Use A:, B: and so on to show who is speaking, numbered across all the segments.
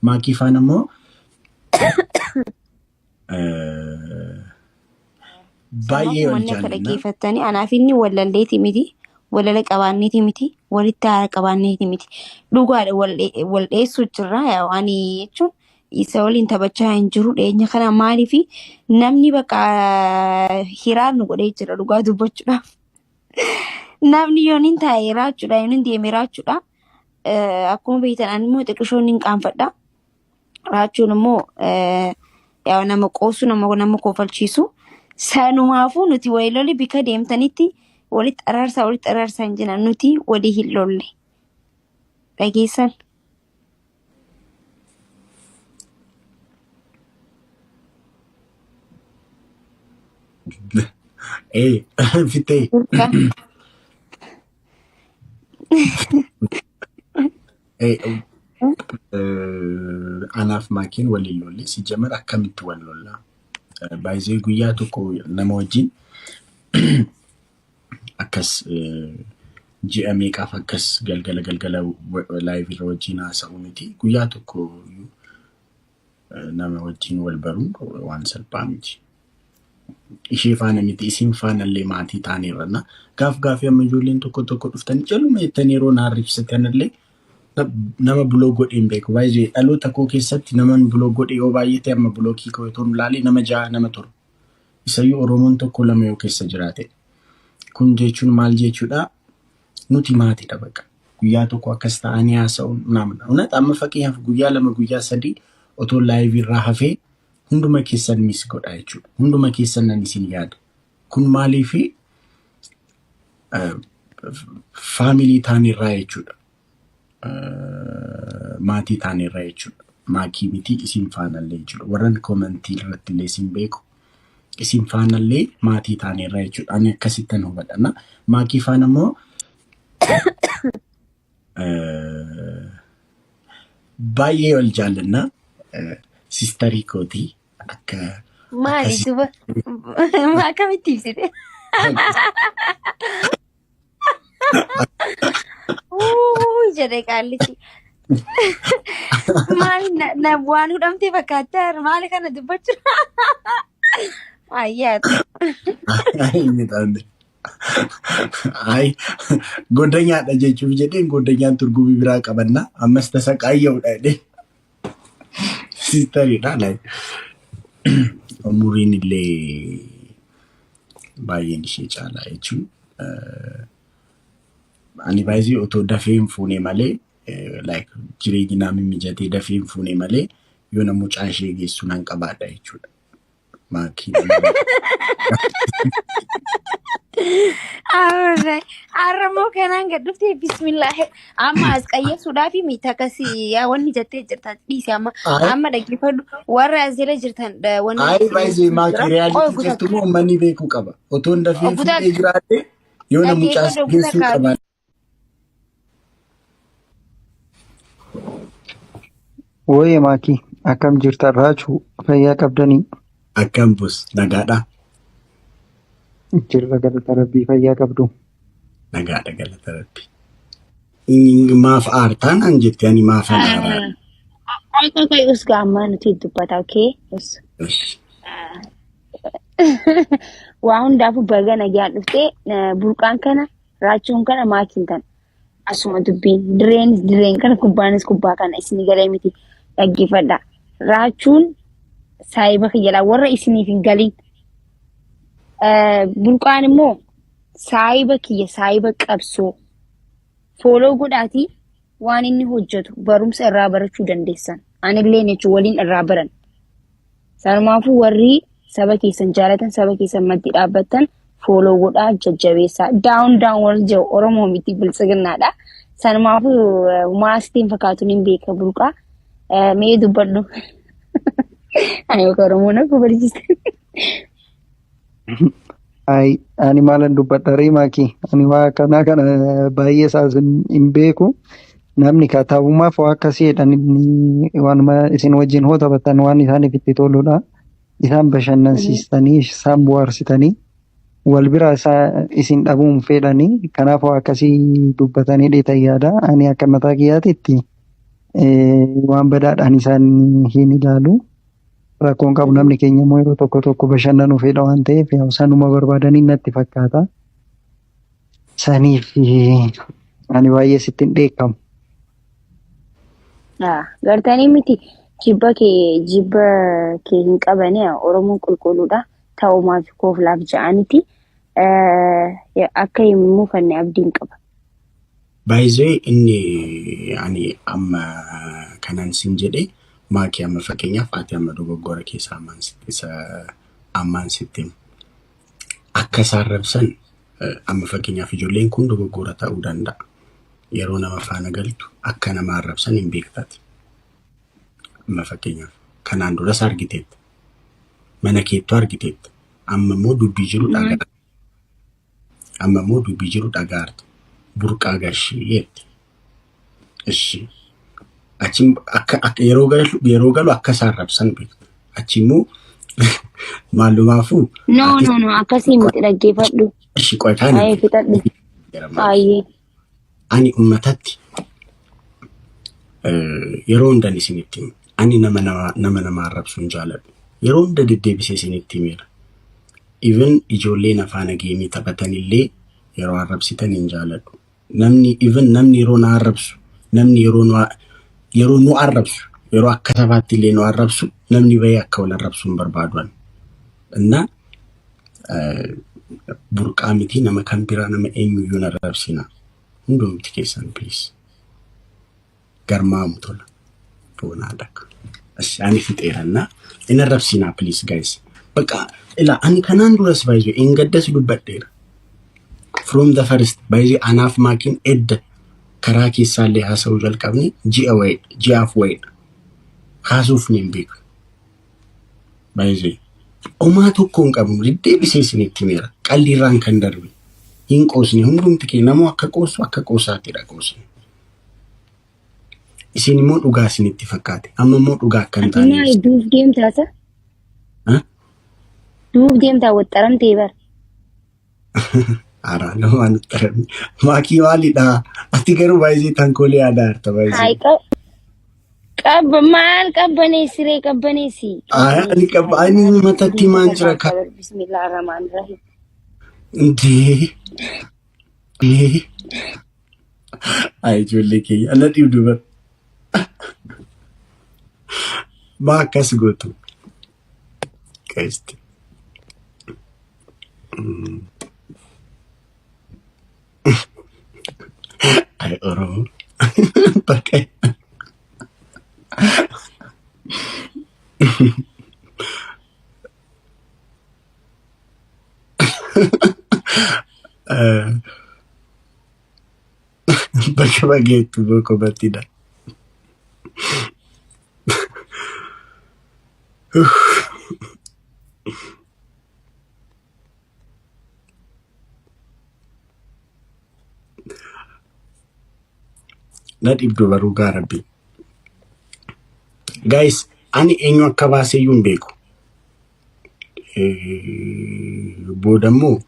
A: Maakii faana immoo baay'ee wal jaalladha.
B: Dhaggeeffattanii anaaf inni walalleeti miti, walala qabaanneeti miti, walitti haara qabaanneeti miti. Dhugaadha wal dheessu jirra ani jechuun isa waliin taphachaa hin jiru dhiyeenya kana maaliifi namni bakka hiraan nu godhee jira dhugaa dubbachuudhaaf. Namni yooniin taa'ee raachuudha yooniin deemee raachuudha. Akkuma beektan ani immoo xiqqishoon hin qaanfadha. Raachuun immoo nama qoosu nama kofalchiisu. Sanumaafuu nuti walii lolli bika deemtanitti walitti araarsaa hin jiran nuti walii hin lolle. Dhageessan.
A: Fitee. Anaaf maakiin waliin lolle si jamara akkamitti wal lollaa? Baay'ee guyyaa tokko nama wajjin akkas ji'a meeqaaf akkas galgala live irra wajjin haasa'u miti. Guyyaa tokko nama wajjin wal baruun waan salphaa miti. Ishee faana miti isin faana illee maatii taaneerranna. Gaafii amma ijoolleen tokko dhuftanii jaluma jettanii yeroo naarribsatan illee nama buloo godheen beeku. Baay'ee dhaloota koo keessatti naman buloo godhe yoo baay'ate amma bulookii koo yoo laalee nama 6 nama 7. Isayyuu Oromoon tokko 2 yoo keessa jiraate. Kun jechuun maal jechuudha? Nuti maatiidha bakka. Guyyaa tokko akkas ta'anii haasa'uun namna. Uummatni amma fakkeenyaaf guyyaa 2 guyyaa 3 otoo live irraa hafee hunduma keessan miss godha jechuudha. Hunduma keessan nan isin yaada. Kun maaliifi family taanirraa jechuudha. Maatii taanirraa jechuudha. Maakii miti isin faanallee jechuudha. Warran komentii irratti illee isin beeku. Isin faanallee maatii taanirraa jechuudha. Ani akkasittan hubadha. Maakii faana immoo baay'ee wal jaallanna. Sistarii kootii akka
B: maali duba akkamitti ibsite? Jedhe qaallichi. Maali na waan hudhamtee fakkaata maali kana dubbachuu? Ayyaatu.
A: Ay goddanyaadha jechuuf jedheen goddanyaan turgumii biraa qabanna. Ammas tasa qaayyaa'udha jedhee. Sistariidha like umuriin illee baay'een ishee caalaa jechuun ani baay'ee otoo dafee hin fuune malee like jireenyi naami mijatee dafee hin fuune malee yoo na mucaa ishee geessu nan qabaadha jechuudha. Maakii
B: Arramoo kanaan gad dhuftee bismillah amma as qayyeessuudhaa fi miita akkasii wanni jettee jirtan dhiisi amma dhaggeeffadhu warra as jala jirtan wanni.
A: Ayi baay'ee maakii reaaliti jirtu moo manni beekuu qaba. Otoo dafee fuudhee jiraate yoo na mucaa geessuu qaba.
C: Wooyee maakii akkam jirta raachuu fayyaa qabdanii?
A: Akkam bus nagaadha.
C: Jirra galata rabbii fayyaa qabdu.
A: Nagaadha galata rabbii. Maaf aartaan an jettee ani maaf aaraa.
B: Qoy us gaammaa nuti dubbata okay? Waa hundaafuu baga nagaa dhuftee burqaan kana raachuun kana maakiin kana asuma dubbiin direen kana kubbaanis kubbaa kana isin galee miti dhaggeeffadha. Raachuun saayiba jalaa warra isiniif hin galin. Burqaan immoo saayiba kiyya saayiba qabsoo fooloo godhaatii waan inni hojjetu barumsa irraa barachuu dandeessan. Anillee jechuun waliin irraa baran. Sanumaafuu warri saba keessan jaalatan saba keessan maddi dhaabbatan fooloo godhaa jajjabeessaa. Daawun wal jiru Oromoo miti bilchiginnaadha. Sanumaafuu maastiin fakkaatuun hin beeka burqaa. Mee dubbadhu. Ani Oromoo na kubarjiste.
C: Ay ani maalan dubbadharii maakii ani waa kana baay'ee isaas hin beeku. Namni kataabummaaf waa akkasii jedhanii waanuma isin wajjin hoo taphatan waan isaaniif itti toludha. Isaan bashannansiistanii isaan bohaarsitanii wal bira isin dhabuun fedhanii kanaaf waa akkasii dubbatanii dheetan yaada. Ani akka mataa kiyyaatitti waan badaadhaan isaan hin ilaalu. Rakkoon qabu namni keenya immoo yeroo tokko bashannanuu fedha waan ta'eef sanuma barbaadanii natti fakkaata. Saniif ani baay'ee sitti hin dheekkamu.
B: Gartanii miti jibba kee hin qabane Oromoon qulqulluudha. Ta'umaa fi kooflaaf ja'aniti akka hin muufanne abdiin qaba.
A: Baay'ee inni ani amma kanan sin jedhee maakii amma fakkeenyaaf ati amma dogoggora keessa ammaan sitti akka isaan rabsan amma fakkeenyaaf ijoolleen kun dogoggora ta'uu danda'a. Yeroo nama faana galtu akka nama arrabsan hin beektati. Amma fakkeenyaaf kanaan duras argiteetta. Mana keettu argiteetta. Amma immoo dubbii jiru dhagaarta. Burqaa gashii yetti. Ishi. Achi akka yeroo galu akka isaan rabsan beektu. Achi immoo maalumaafuu.
B: No. Akkasii miti dhaggeeffadhu.
A: Ishi qoytaan.
B: Ayee fixadhu. Ayee.
A: Ani ummatatti yeroo hundan isinitti himu. Ani nama arrabsuu hin jaaladhu. Yeroo hunda deddeebisee isinitti himeera. Even ijoolleen afaan geemii taphatanillee yeroo arrabsitan hin jaaladhu. Namni yeroo na arrabsu, namni yeroo nu arrabsu, yeroo akka sabaatti illee nu arrabsu, namni bayee akka wal arrabsu hin barbaadu. Innaa burqaa miti nama kan biraa nama eenyuyyuu na arrabsina. Hundumti keessan please. Garmaamu tola. Boonaadha. Ani fixeerannaa. Inni arrabsinaa please guys. Bakka ilaa ani kanaan duras baay'ee hin gaddas dubbadheera. From the first baay'ee anaaf maakiin edda karaa keessaallee haasa'uu jalqabne ji'aaf wayiidha. Haasuuf hin beeku. Baay'ee. Omaa tokko hin qabnu deddeebisee isinitti himeera. Qalliirraan kan darbe. Hin qoosne hundumti kee namoo akka qoosu akka qoosaatidha qoosne. Isin immoo dhugaa isinitti fakkaate. Amma immoo dhugaa akka hin taane.
B: Addunyaa duuf deemtaasa? Duuf deemtaa waxxaramtee bara.
A: Araa nama waxxaramne. Maakii maalidhaa? Ati garuu baay'ee tankolee aadaa harta baay'ee.
B: Maal qabbaneessi ree qabbaneessi?
A: Ani matatti maan jira ka.
B: Bismillahirrahmanirrahim.
A: Ay ijoollee keenya ana dhiibdu bara. Maa akkas gootu. Qeesti. Ay Oromoo. Bakka. Bakka bageettu boko battidha. Na dhibdu baruu gaa rabbi. Guys, ani eenyu akka baaseyyuu hin beeku. Boodammoo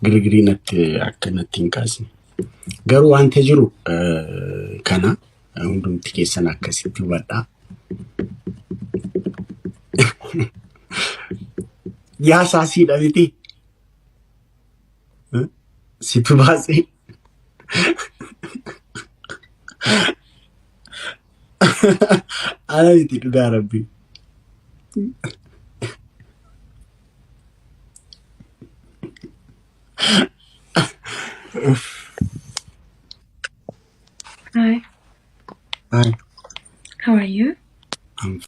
A: girgirii natti akka natti hin kaasne. Garuu wanta jiru kana hundumti keessan akkasitti hubadhaa. Yaa saasiidha miti. Situ baasee. Ana miti dhugaa rabbi.
D: Hi.
A: Hi.
D: How are you?
A: I'm